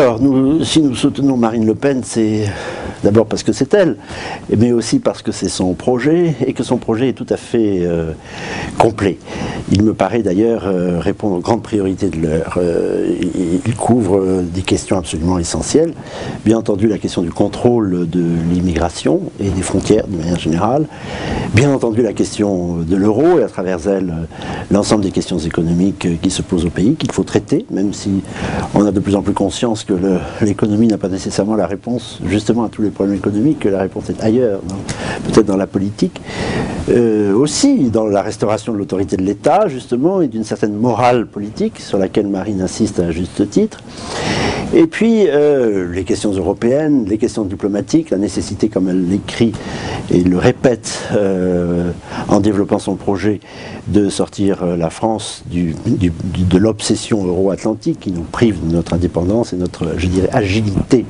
Alors, si nous soutenons Marine Le Pen, c'est d'abord parce que c'est elle, mais aussi parce que c'est son projet, et que son projet est tout à fait complet. Il me paraît d'ailleurs répondre aux grandes priorités de l'heure. Il couvre des questions absolument essentielles. Bien entendu, la question du contrôle de l'immigration et des frontières, de manière générale. Bien entendu, la question de l'euro, et à travers elle, l'ensemble des questions économiques qui se posent au pays, qu'il faut traiter, même si on a de plus en plus conscience que l'économie n'a pas nécessairement la réponse justement à tous les problèmes économiques, que la réponse est ailleurs, peut-être dans la politique, aussi dans la restauration de l'autorité de l'État justement et d'une certaine morale politique sur laquelle Marine insiste à un juste titre. Et puis les questions européennes, les questions diplomatiques, la nécessité, comme elle l'écrit et le répète en développant son projet, de sortir la France de l'obsession euro-atlantique qui nous prive de notre indépendance et notre, je dirais, agilité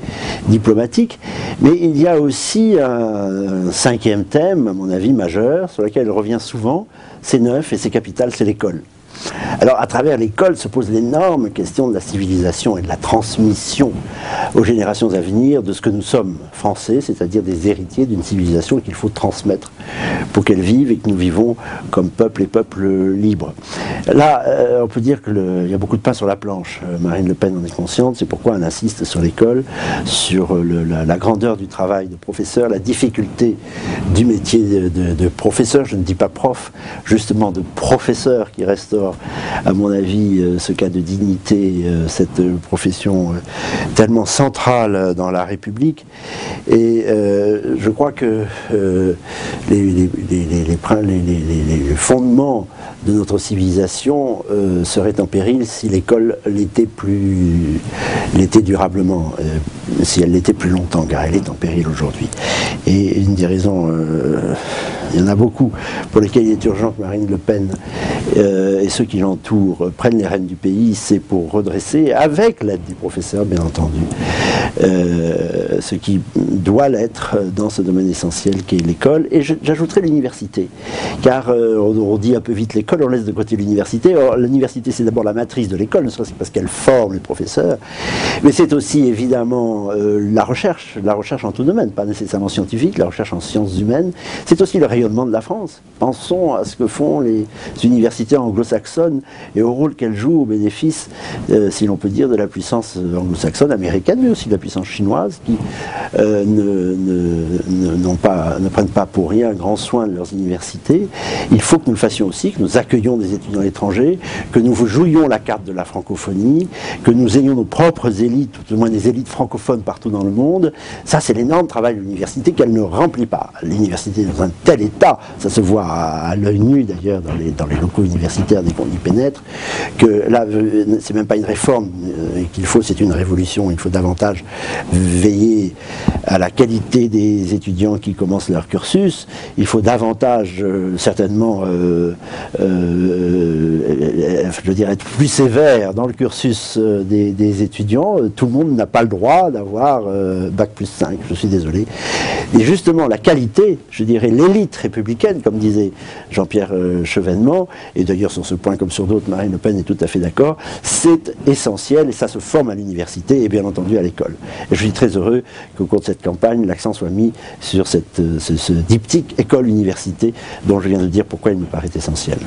diplomatique. Mais il y a aussi un cinquième thème, à mon avis, majeur, sur lequel elle revient souvent, c'est neuf et c'est capital, c'est l'école. Alors, à travers l'école se pose l'énorme question de la civilisation et de la transmission aux générations à venir de ce que nous sommes français, c'est-à-dire des héritiers d'une civilisation qu'il faut transmettre pour qu'elle vive et que nous vivons comme peuple et peuple libre. Là, on peut dire qu'il y a beaucoup de pain sur la planche. Marine Le Pen en est consciente, c'est pourquoi elle insiste sur l'école, sur la grandeur du travail de professeur, la difficulté du métier de professeur, je ne dis pas prof, justement de professeur qui restaure, à mon avis, ce cas de dignité, cette profession tellement centrale dans la République. Et je crois que les fondements de notre civilisation seraient en péril si l'école l'était durablement, si elle l'était plus longtemps, car elle est en péril aujourd'hui. Et une des raisons, il y en a beaucoup, pour lesquelles il est urgent que Marine Le Pen et ceux qui l'entourent prennent les rênes du pays, c'est pour redresser, avec l'aide des professeurs bien entendu, ce qui doit l'être dans ce domaine essentiel qu'est l'école. Et j'ajouterai l'université, car on dit un peu vite l'école, on laisse de côté l'université. Or, l'université, c'est d'abord la matrice de l'école, ne serait-ce que parce qu'elle forme les professeurs, mais c'est aussi évidemment la recherche en tout domaine, pas nécessairement scientifique, la recherche en sciences humaines. C'est aussi le rayonnement de la France. Pensons à ce que font les universités anglo-saxonnes et au rôle qu'elles jouent au bénéfice, si l'on peut dire, de la puissance anglo-saxonne, américaine, mais aussi de la puissance chinoise, qui ne prennent pas pour rien grand soin de leurs universités. Il faut que nous le fassions aussi, que nous accueillions des étudiants étrangers, que nous jouions la carte de la francophonie, que nous ayons nos propres élites, tout au moins des élites francophones partout dans le monde. Ça, c'est l'énorme travail de l'université qu'elle ne remplit pas. L'université est dans un tel état, ça se voit à l'œil nu d'ailleurs dans les locaux universitaires dès qu'on y pénètre, que là, c'est même pas une réforme qu'il faut, c'est une révolution. Il faut davantage veiller à la qualité des étudiants qui commencent leur cursus. Il faut davantage, certainement, je veux dire, être plus sévère dans le cursus des étudiants. Tout le monde n'a pas le droit d'avoir bac plus 5, je suis désolé. Et justement, la qualité, je dirais, l'élite républicaine, comme disait Jean-Pierre Chevènement, et d'ailleurs sur ce point comme sur d'autres, Marine Le Pen est tout à fait d'accord, c'est essentiel et ça se forme à l'université et bien entendu à l'école. Et je suis très heureux qu'au cours de cette campagne, l'accent soit mis sur ce diptyque école-université dont je viens de dire pourquoi il me paraît essentiel.